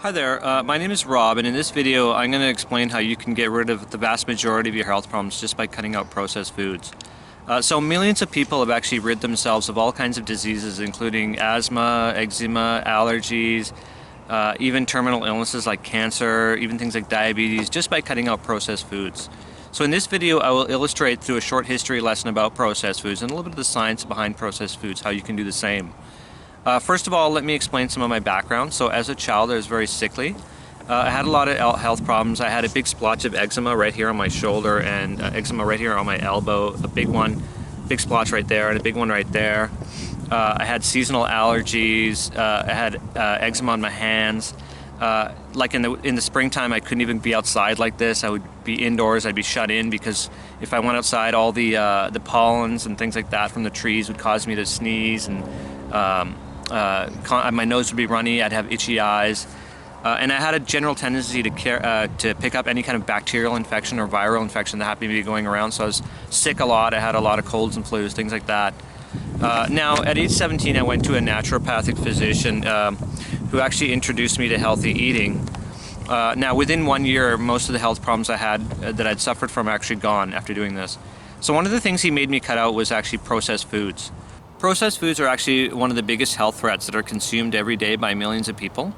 Hi there, my name is Rob, and in this video I'm going to explain how you can get rid of the vast majority of your health problems just by cutting out processed foods. So millions of people have actually rid themselves of all kinds of diseases, including asthma, eczema, allergies, even terminal illnesses like cancer, even things like diabetes, just by cutting out processed foods. So in this video I will illustrate through a short history lesson about processed foods and a little bit of the science behind processed foods, how you can do the same. First of all, let me explain some of my background. So as a child I was very sickly. I had a lot of health problems. I had a big splotch of eczema right here on my shoulder and eczema right here on my elbow, a big one, big splotch right there and a big one right there. I had seasonal allergies. I had eczema on my hands. Like in the springtime I couldn't even be outside like this. I would be indoors. I'd be shut in because if I went outside all the pollens and things like that from the trees would cause me to sneeze, and my nose would be runny. I'd have itchy eyes, and I had a general tendency to pick up any kind of bacterial infection or viral infection that happened to be going around. So I was sick a lot. I had a lot of colds and flus, things like that. Now at age 17 I went to a naturopathic physician who actually introduced me to healthy eating. Now within 1 year most of the health problems I had that I'd suffered from are actually gone after doing this. So one of the things he made me cut out was actually processed foods. Processed foods are actually one of the biggest health threats that are consumed every day by millions of people.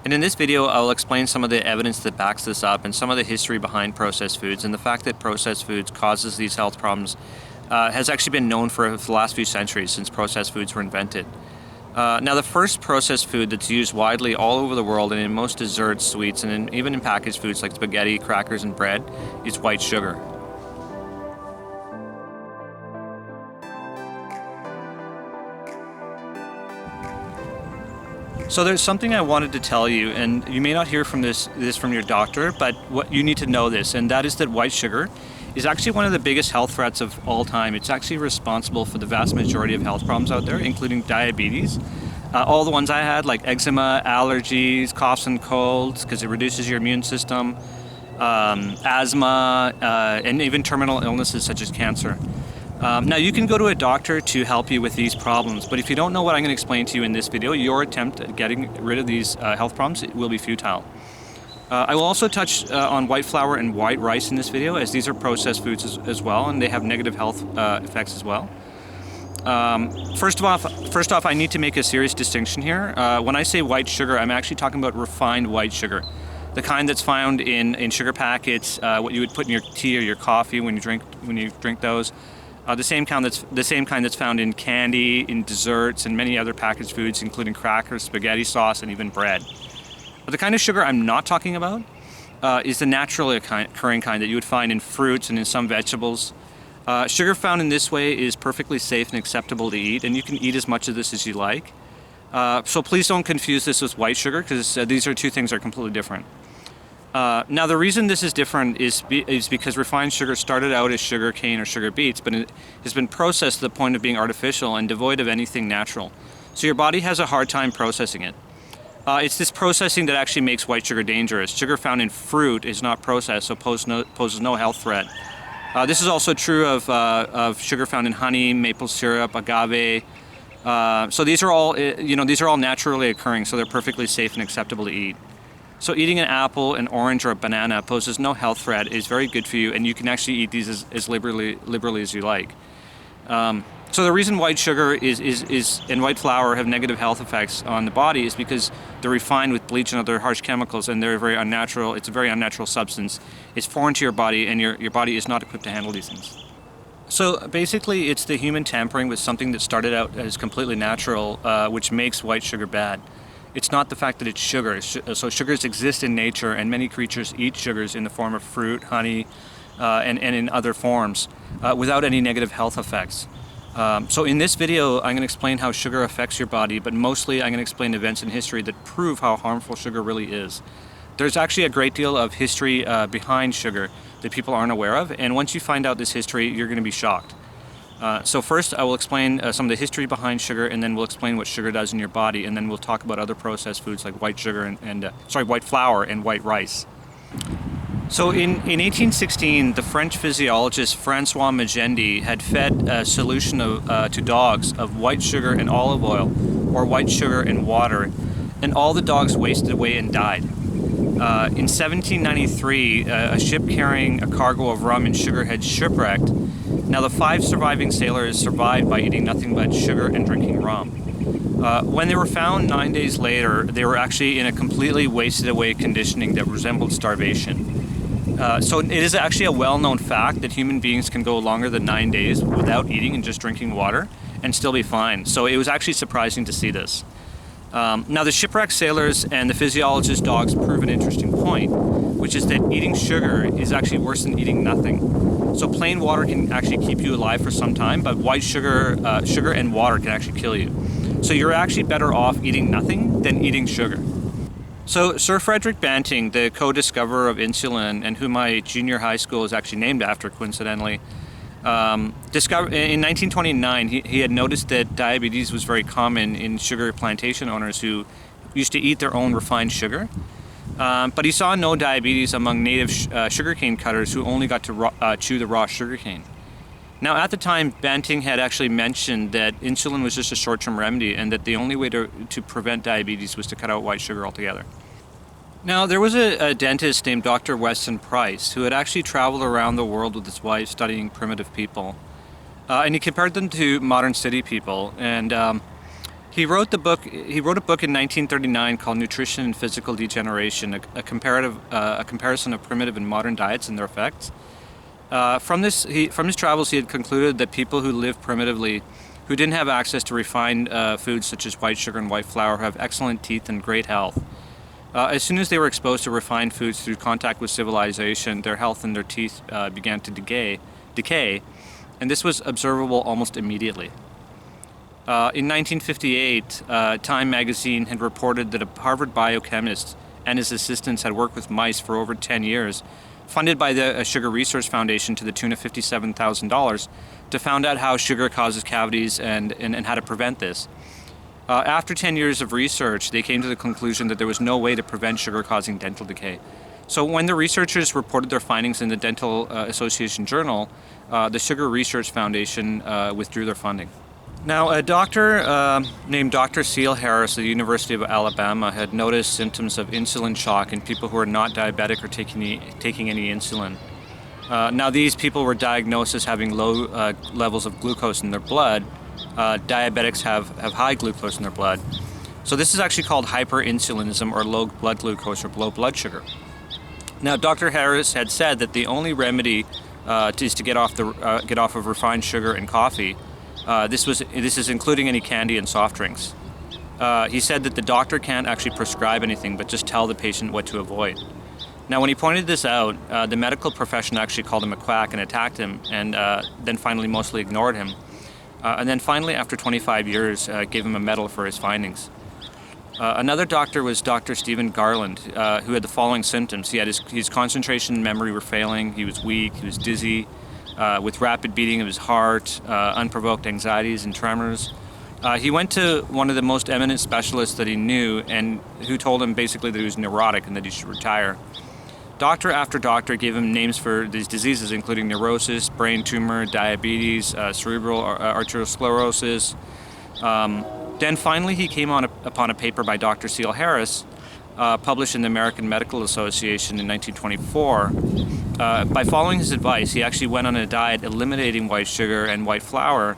And in this video I'll explain some of the evidence that backs this up and some of the history behind processed foods, and the fact that processed foods causes these health problems has actually been known for the last few centuries since processed foods were invented. Now the first processed food that's used widely all over the world and in most desserts, sweets, and even in packaged foods like spaghetti, crackers, and bread is white sugar. So there's something I wanted to tell you, and you may not hear from this from your doctor, but what you need to know this, and that is that white sugar is actually one of the biggest health threats of all time. It's actually responsible for the vast majority of health problems out there, including diabetes. All the ones I had, like eczema, allergies, coughs and colds, because it reduces your immune system, asthma, and even terminal illnesses such as cancer. Now you can go to a doctor to help you with these problems, but if you don't know what I'm going to explain to you in this video, your attempt at getting rid of these health problems will be futile. I will also touch on white flour and white rice in this video, as these are processed foods as well, and they have negative health effects as well. First off, I need to make a serious distinction here. When I say white sugar, I'm actually talking about refined white sugar, the kind that's found in sugar packets, what you would put in your tea or your coffee when you drink those. The same kind that's found in candy, in desserts, and many other packaged foods, including crackers, spaghetti sauce, and even bread. But the kind of sugar I'm not talking about is the naturally occurring kind that you would find in fruits and in some vegetables. Sugar found in this way is perfectly safe and acceptable to eat, and you can eat as much of this as you like. So please don't confuse this with white sugar, because these are two things that are completely different. Now the reason this is different is because refined sugar started out as sugar cane or sugar beets, but it has been processed to the point of being artificial and devoid of anything natural. So your body has a hard time processing it. It's this processing that actually makes white sugar dangerous. Sugar found in fruit is not processed, so poses no health threat. This is also true of sugar found in honey, maple syrup, agave. So these are all naturally occurring, so they're perfectly safe and acceptable to eat. So eating an apple, an orange, or a banana poses no health threat, is very good for you, and you can actually eat these as liberally as you like. So the reason white sugar and white flour have negative health effects on the body is because they're refined with bleach and other harsh chemicals, and they're very unnatural. It's a very unnatural substance. It's foreign to your body, and your body is not equipped to handle these things. So basically it's the human tampering with something that started out as completely natural, which makes white sugar bad. It's not the fact that it's sugar. So sugars exist in nature, and many creatures eat sugars in the form of fruit, honey, and in other forms without any negative health effects. So in this video I'm going to explain how sugar affects your body, but mostly I'm going to explain events in history that prove how harmful sugar really is. There's actually a great deal of history behind sugar that people aren't aware of, and once you find out this history you're going to be shocked. So first I will explain some of the history behind sugar, and then we'll explain what sugar does in your body, and then we'll talk about other processed foods like white sugar white flour and white rice. So in 1816, the French physiologist Francois Magendie had fed a solution to dogs of white sugar and olive oil, or white sugar and water, and all the dogs wasted away and died. In 1793, a ship carrying a cargo of rum and sugar had shipwrecked. Now, the 5 surviving sailors survived by eating nothing but sugar and drinking rum. When they were found 9 days later, they were actually in a completely wasted away conditioning that resembled starvation. So it is actually a well-known fact that human beings can go longer than 9 days without eating and just drinking water and still be fine. So it was actually surprising to see this. Now, the shipwrecked sailors and the physiologist dogs prove an interesting point, which is that eating sugar is actually worse than eating nothing. So plain water can actually keep you alive for some time, but white sugar, sugar and water can actually kill you. So you're actually better off eating nothing than eating sugar. So Sir Frederick Banting, the co-discoverer of insulin, and who my junior high school is actually named after, coincidentally, in 1929, he had noticed that diabetes was very common in sugar plantation owners who used to eat their own refined sugar. But he saw no diabetes among native sugarcane cutters who only got to chew the raw sugarcane. Now, at the time, Banting had actually mentioned that insulin was just a short-term remedy and that the only way to prevent diabetes was to cut out white sugar altogether. Now, there was a dentist named Dr. Weston Price who had actually traveled around the world with his wife studying primitive people. And he compared them to modern city people. And he wrote a book in 1939 called Nutrition and Physical Degeneration, a comparison of primitive and modern diets and their effects. From his travels, he had concluded that people who lived primitively, who didn't have access to refined foods such as white sugar and white flour, have excellent teeth and great health. As soon as they were exposed to refined foods through contact with civilization, their health and their teeth began to decay, and this was observable almost immediately. In 1958, Time magazine had reported that a Harvard biochemist and his assistants had worked with mice for over 10 years, funded by the Sugar Research Foundation to the tune of $57,000, to find out how sugar causes cavities and how to prevent this. After 10 years of research, they came to the conclusion that there was no way to prevent sugar causing dental decay. So when the researchers reported their findings in the Dental Association Journal, the Sugar Research Foundation withdrew their funding. Now, a doctor named Dr. Seale Harris at the University of Alabama had noticed symptoms of insulin shock in people who are not diabetic or taking any insulin. Now, these people were diagnosed as having low levels of glucose in their blood. Diabetics have high glucose in their blood. So this is actually called hyperinsulinism, or low blood glucose, or low blood sugar. Now, Dr. Harris had said that the only remedy is to get off of refined sugar and coffee. This is including any candy and soft drinks. He said that the doctor can't actually prescribe anything, but just tell the patient what to avoid. Now, when he pointed this out, the medical profession actually called him a quack and attacked him, and then finally mostly ignored him. And then finally, after 25 years, gave him a medal for his findings. Another doctor was Dr. Stephen Garland, who had the following symptoms. He had his concentration and memory were failing, he was weak, he was dizzy, with rapid beating of his heart, unprovoked anxieties and tremors. He went to one of the most eminent specialists that he knew, and who told him basically that he was neurotic and that he should retire. Doctor after doctor gave him names for these diseases, including neurosis, brain tumor, diabetes, cerebral arteriosclerosis. Then finally he came upon a paper by Dr. Seale Harris, published in the American Medical Association in 1924. By following his advice, he actually went on a diet eliminating white sugar and white flour,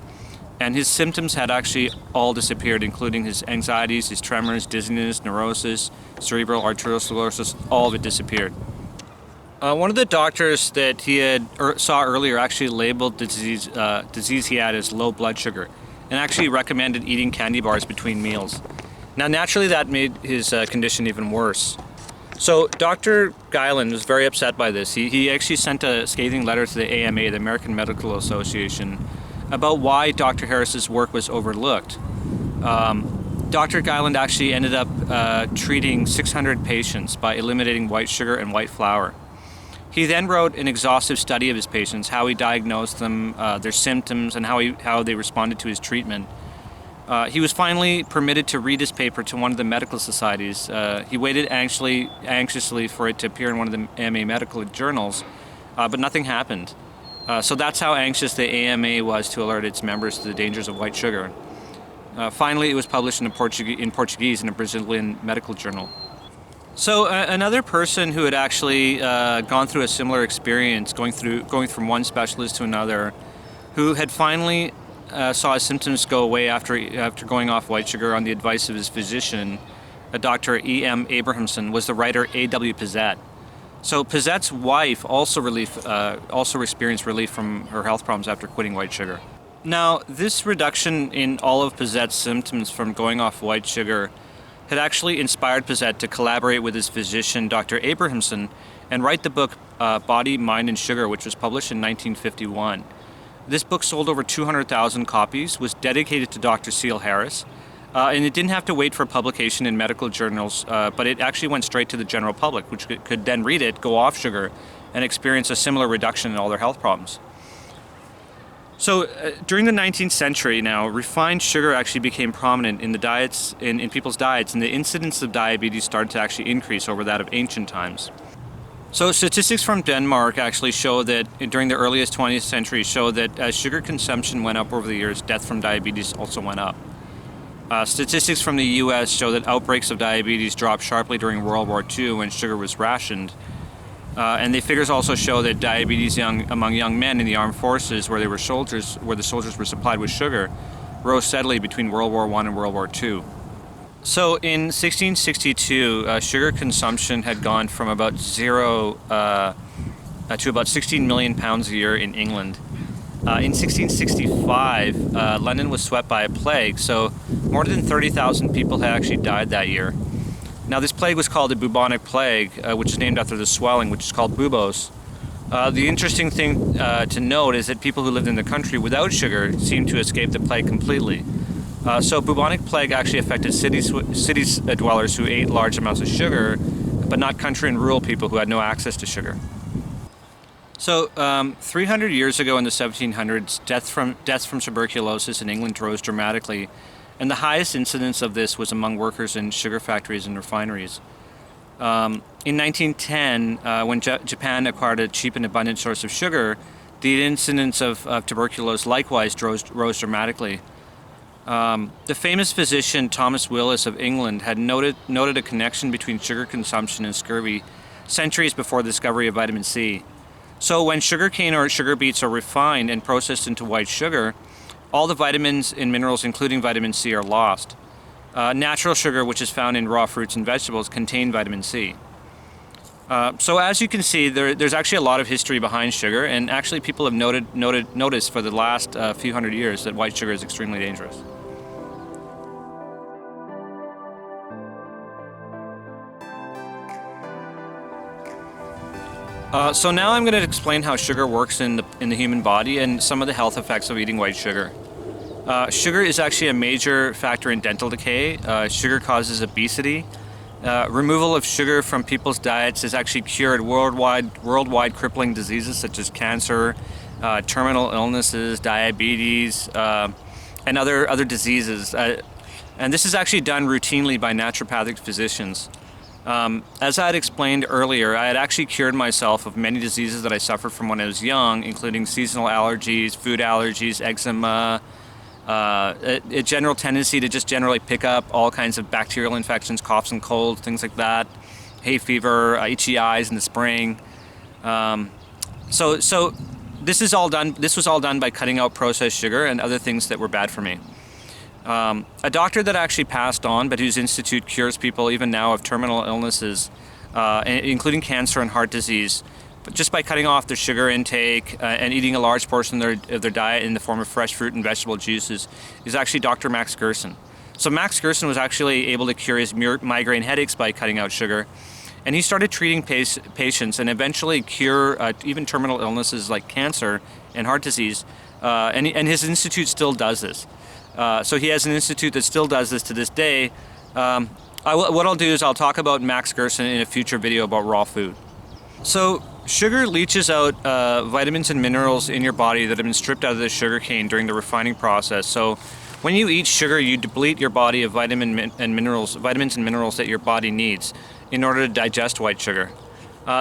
and his symptoms had actually all disappeared, including his anxieties, his tremors, dizziness, neurosis, cerebral arteriosclerosis. All of it disappeared. One of the doctors that he saw earlier actually labeled the disease he had as low blood sugar, and actually recommended eating candy bars between meals. Now, naturally, that made his condition even worse. So Dr. Guyland was very upset by this. He actually sent a scathing letter to the AMA, the American Medical Association, about why Dr. Harris's work was overlooked. Dr. Guyland actually ended up treating 600 patients by eliminating white sugar and white flour. He then wrote an exhaustive study of his patients, how he diagnosed them, their symptoms, and how they responded to his treatment. He was finally permitted to read his paper to one of the medical societies. He waited anxiously for it to appear in one of the AMA medical journals, but nothing happened. So that's how anxious the AMA was to alert its members to the dangers of white sugar. Finally, it was published in Portuguese in a Brazilian medical journal. So another person who had actually gone through a similar experience, going from one specialist to another, who had finally saw his symptoms go away after going off white sugar on the advice of his physician, Dr. E.M. Abrahamson, was the writer A.W. Pizzette. So Pizzette's wife also experienced relief from her health problems after quitting white sugar. Now, this reduction in all of Pizzette's symptoms from going off white sugar had actually inspired Pizzette to collaborate with his physician, Dr. Abrahamson, and write the book Body, Mind, and Sugar, which was published in 1951. This book sold over 200,000 copies, was dedicated to Dr. Seale Harris, and it didn't have to wait for publication in medical journals, but it actually went straight to the general public, which could then read it, go off sugar, and experience a similar reduction in all their health problems. So during the 19th century now, refined sugar actually became prominent in the diets, in people's diets, and the incidence of diabetes started to actually increase over that of ancient times. So statistics from Denmark actually show that during the earliest 20th century show that as sugar consumption went up over the years, death from diabetes also went up. Statistics from the US show that outbreaks of diabetes dropped sharply during World War II when sugar was rationed. And the figures also show that diabetes among young men in the armed forces, where the soldiers were supplied with sugar, rose steadily between World War I and World War II. So in 1662, sugar consumption had gone from about zero to about 16 million pounds a year in England. In 1665, London was swept by a plague, so more than 30,000 people had actually died that year. Now, this plague was called the bubonic plague, which is named after the swelling, which is called buboes. The interesting thing to note is that people who lived in the country without sugar seemed to escape the plague completely. So bubonic plague actually affected cities dwellers who ate large amounts of sugar, but not country and rural people who had no access to sugar. So 300 years ago in the 1700s, deaths from tuberculosis in England rose dramatically. And the highest incidence of this was among workers in sugar factories and refineries. In 1910, when Japan acquired a cheap and abundant source of sugar, the incidence of tuberculosis likewise rose dramatically. The famous physician Thomas Willis of England had noted a connection between sugar consumption and scurvy centuries before the discovery of vitamin C. So when sugarcane or sugar beets are refined and processed into white sugar, all the vitamins and minerals, including vitamin C, are lost. Natural sugar, which is found in raw fruits and vegetables, contain vitamin C. So as you can see, there's actually a lot of history behind sugar, and actually people have noticed for the last few hundred years that white sugar is extremely dangerous. So now I'm going to explain how sugar works in the human body and some of the health effects of eating white sugar. Sugar is actually a major factor in dental decay. Sugar causes obesity. Removal of sugar from people's diets has actually cured worldwide crippling diseases such as cancer, terminal illnesses, diabetes, and other diseases. And this is actually done routinely by naturopathic physicians. As I had explained earlier, I had actually cured myself of many diseases that I suffered from when I was young, including seasonal allergies, food allergies, eczema, a general tendency to just generally pick up all kinds of bacterial infections, coughs and colds, things like that, hay fever, itchy eyes in the spring. So this was all done by cutting out processed sugar and other things that were bad for me. A doctor that actually passed on, but whose institute cures people even now of terminal illnesses, including cancer and heart disease, but just by cutting off their sugar intake and eating a large portion of their diet in the form of fresh fruit and vegetable juices, is actually Dr. Max Gerson. So Max Gerson was actually able to cure his migraine headaches by cutting out sugar, and he started treating patients and eventually cure even terminal illnesses like cancer and heart disease, and his institute still does this. So he has an institute that still does this to this day. What I'll do is I'll talk about Max Gerson in a future video about raw food. So sugar leaches out vitamins and minerals in your body that have been stripped out of the sugar cane during the refining process. So when you eat sugar, you deplete your body of vitamins and minerals that your body needs in order to digest white sugar.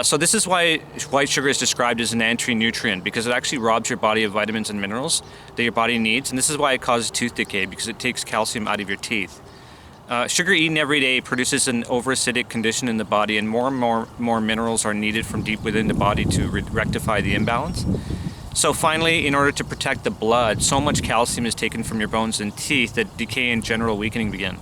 So this is why white sugar is described as an anti-nutrient, because it actually robs your body of vitamins and minerals that your body needs, and this is why it causes tooth decay, because it takes calcium out of your teeth. Sugar eaten every day produces an overacidic condition in the body, and more minerals are needed from deep within the body to rectify the imbalance. So finally, in order to protect the blood, so much calcium is taken from your bones and teeth that decay and general weakening begin.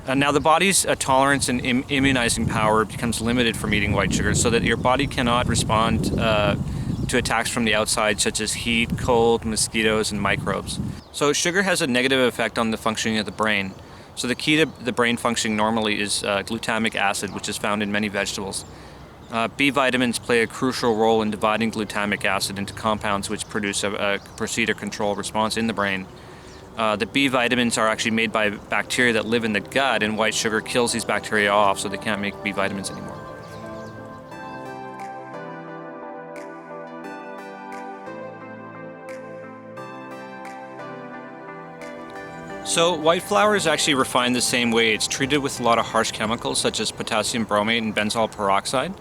Now the body's tolerance and immunizing power becomes limited from eating white sugar, so that your body cannot respond to attacks from the outside, such as heat, cold, mosquitoes, and microbes. So sugar has a negative effect on the functioning of the brain. So the key to the brain functioning normally is glutamic acid, which is found in many vegetables. B vitamins play a crucial role in dividing glutamic acid into compounds which produce a proceed or control response in the brain. The B vitamins are actually made by bacteria that live in the gut, and white sugar kills these bacteria off, so they can't make B vitamins anymore. So white flour is actually refined the same way. It's treated with a lot of harsh chemicals such as potassium bromate and benzoyl peroxide,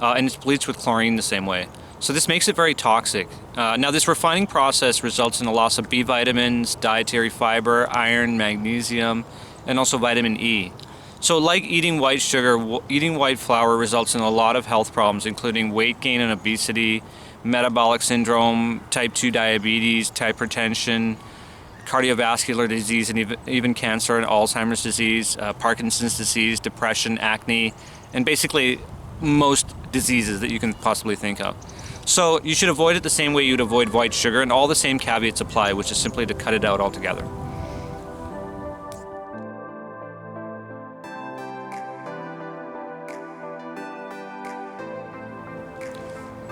and it's bleached with chlorine the same way. So this makes it very toxic. Now this refining process results in a loss of B vitamins, dietary fiber, iron, magnesium, and also vitamin E. So like eating white sugar, eating white flour results in a lot of health problems, including weight gain and obesity, metabolic syndrome, type 2 diabetes, hypertension, cardiovascular disease, and even cancer and Alzheimer's disease, Parkinson's disease, depression, acne, and basically most diseases that you can possibly think of. So you should avoid it the same way you'd avoid white sugar, and all the same caveats apply, which is simply to cut it out altogether.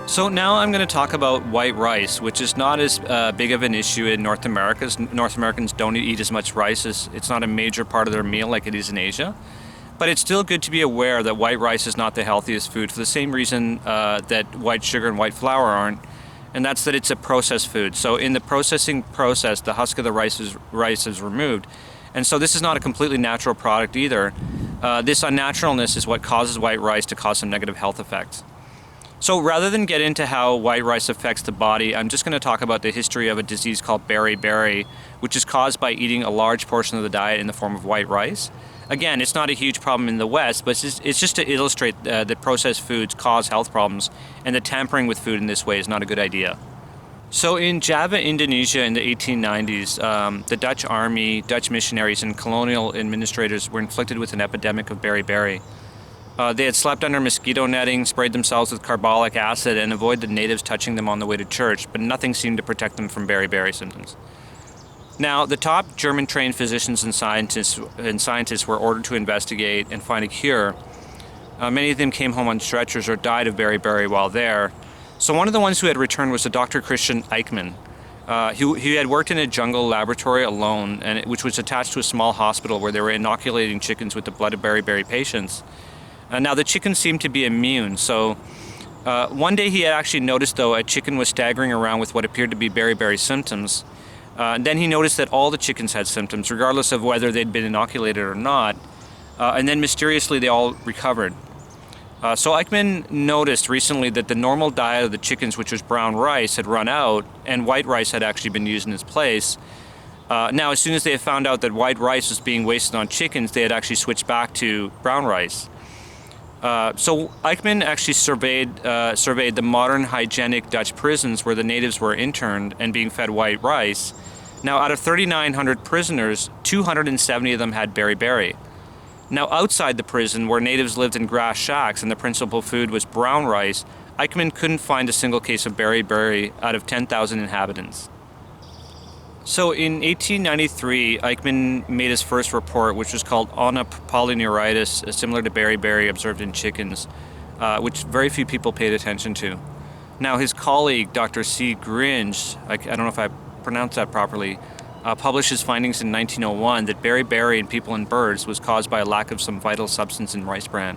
So now I'm going to talk about white rice, which is not as big of an issue in North America. North Americans don't eat as much rice. It's not a major part of their meal like it is in Asia. But it's still good to be aware that white rice is not the healthiest food for the same reason that white sugar and white flour aren't, and that's that it's a processed food. So in the processing process, the husk of the rice is removed. And so this is not a completely natural product either. This unnaturalness is what causes white rice to cause some negative health effects. So rather than get into how white rice affects the body, I'm just going to talk about the history of a disease called beriberi, which is caused by eating a large portion of the diet in the form of white rice. Again, it's not a huge problem in the West, but it's just to illustrate that processed foods cause health problems, and that tampering with food in this way is not a good idea. So in Java, Indonesia in the 1890s, the Dutch army, Dutch missionaries, and colonial administrators were inflicted with an epidemic of beriberi. They had slept under mosquito netting, sprayed themselves with carbolic acid, and avoided the natives touching them on the way to church, but nothing seemed to protect them from beriberi symptoms. Now, the top German-trained physicians and scientists were ordered to investigate and find a cure. Many of them came home on stretchers or died of beriberi while there. So one of the ones who had returned was a Dr. Christian Eichmann. He had worked in a jungle laboratory alone, which was attached to a small hospital where they were inoculating chickens with the blood of beriberi patients. Now, the chickens seemed to be immune, so one day he had actually noticed, though, a chicken was staggering around with what appeared to be beriberi symptoms. Then he noticed that all the chickens had symptoms, regardless of whether they'd been inoculated or not, and then mysteriously they all recovered. So Eichmann noticed recently that the normal diet of the chickens, which was brown rice, had run out, and white rice had actually been used in its place. Now, as soon as they had found out that white rice was being wasted on chickens, they had actually switched back to brown rice. So Eichmann actually surveyed the modern hygienic Dutch prisons where the natives were interned and being fed white rice. Now, out of 3,900 prisoners, 270 of them had beriberi. Now, outside the prison, where natives lived in grass shacks and the principal food was brown rice, Eichmann couldn't find a single case of beriberi out of 10,000 inhabitants. So in 1893, Eichmann made his first report, which was called polyneuritis, similar to beriberi observed in chickens, which very few people paid attention to. Now, his colleague, Dr. C. Gringe, I don't know if I pronounced that properly, published his findings in 1901 that beriberi in people and birds was caused by a lack of some vital substance in rice bran.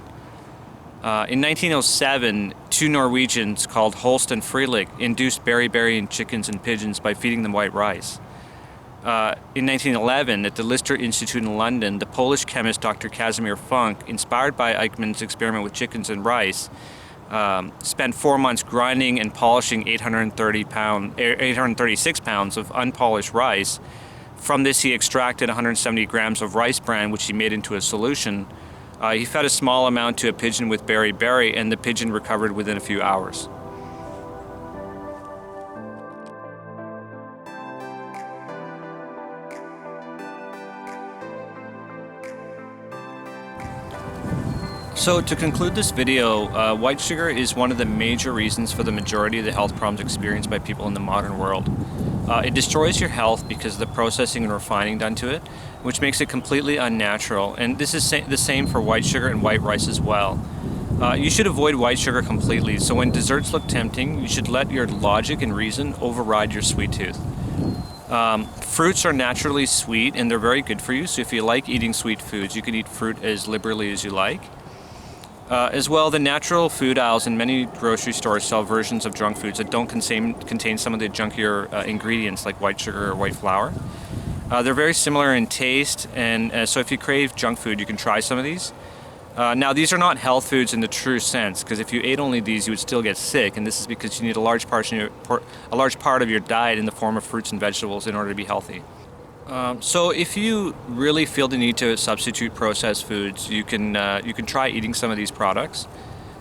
In 1907, two Norwegians called Holst and Frelich induced beriberi in chickens and pigeons by feeding them white rice. In 1911, at the Lister Institute in London, the Polish chemist Dr. Casimir Funk, inspired by Eichmann's experiment with chickens and rice, spent 4 months grinding and polishing 836 pounds of unpolished rice. From this, he extracted 170 grams of rice bran, which he made into a solution. He fed a small amount to a pigeon with berry, and the pigeon recovered within a few hours. So to conclude this video, white sugar is one of the major reasons for the majority of the health problems experienced by people in the modern world. It destroys your health because of the processing and refining done to it, which makes it completely unnatural. And this is the same for white sugar and white rice as well. You should avoid white sugar completely, so when desserts look tempting, you should let your logic and reason override your sweet tooth. Fruits are naturally sweet and they're very good for you, so if you like eating sweet foods, you can eat fruit as liberally as you like. As well, the natural food aisles in many grocery stores sell versions of junk foods that don't contain some of the junkier ingredients like white sugar or white flour. They're very similar in taste, and so if you crave junk food, you can try some of these. Now, these are not health foods in the true sense, because if you ate only these, you would still get sick, and this is because you need a large part of your diet in the form of fruits and vegetables in order to be healthy. So if you really feel the need to substitute processed foods, you can try eating some of these products.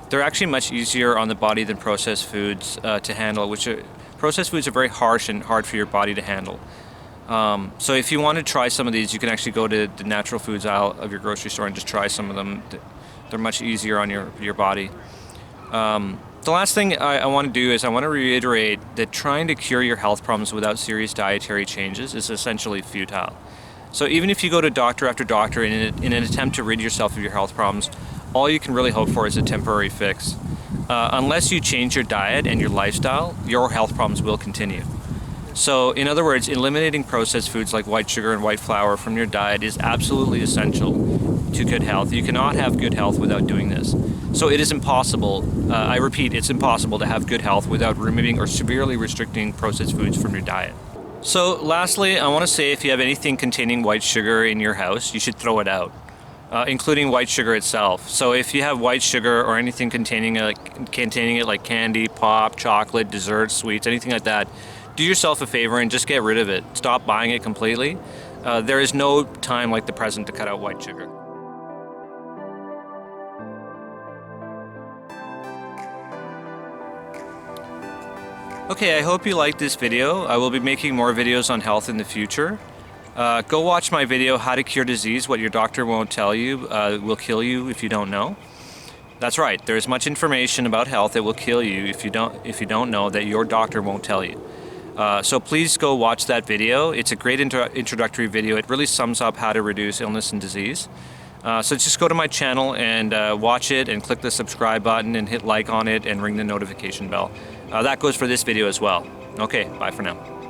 They're actually much easier on the body than processed foods to handle, processed foods are very harsh and hard for your body to handle. So if you want to try some of these, you can actually go to the natural foods aisle of your grocery store and just try some of them. They're much easier on your body. The last thing I want to do is I want to reiterate that trying to cure your health problems without serious dietary changes is essentially futile. So even if you go to doctor after doctor in an attempt to rid yourself of your health problems, all you can really hope for is a temporary fix. Unless you change your diet and your lifestyle, your health problems will continue. So in other words, eliminating processed foods like white sugar and white flour from your diet is absolutely essential to good health. You cannot have good health without doing this. So it is impossible, I repeat, it's impossible to have good health without removing or severely restricting processed foods from your diet. So lastly, I want to say if you have anything containing white sugar in your house, you should throw it out, including white sugar itself. So if you have white sugar or anything containing it like candy, pop, chocolate, desserts, sweets, anything like that, do yourself a favor and just get rid of it. Stop buying it completely. There is no time like the present to cut out white sugar. Okay, I hope you liked this video. I will be making more videos on health in the future. Go watch my video, How to Cure Disease, What Your Doctor Won't Tell You Will Kill You If You Don't Know. That's right, there is much information about health that will kill you if you don't know that your doctor won't tell you. So please go watch that video. It's a great introductory video. It really sums up how to reduce illness and disease. So just go to my channel and watch it and click the subscribe button and hit like on it and ring the notification bell. That goes for this video as well. Okay, bye for now.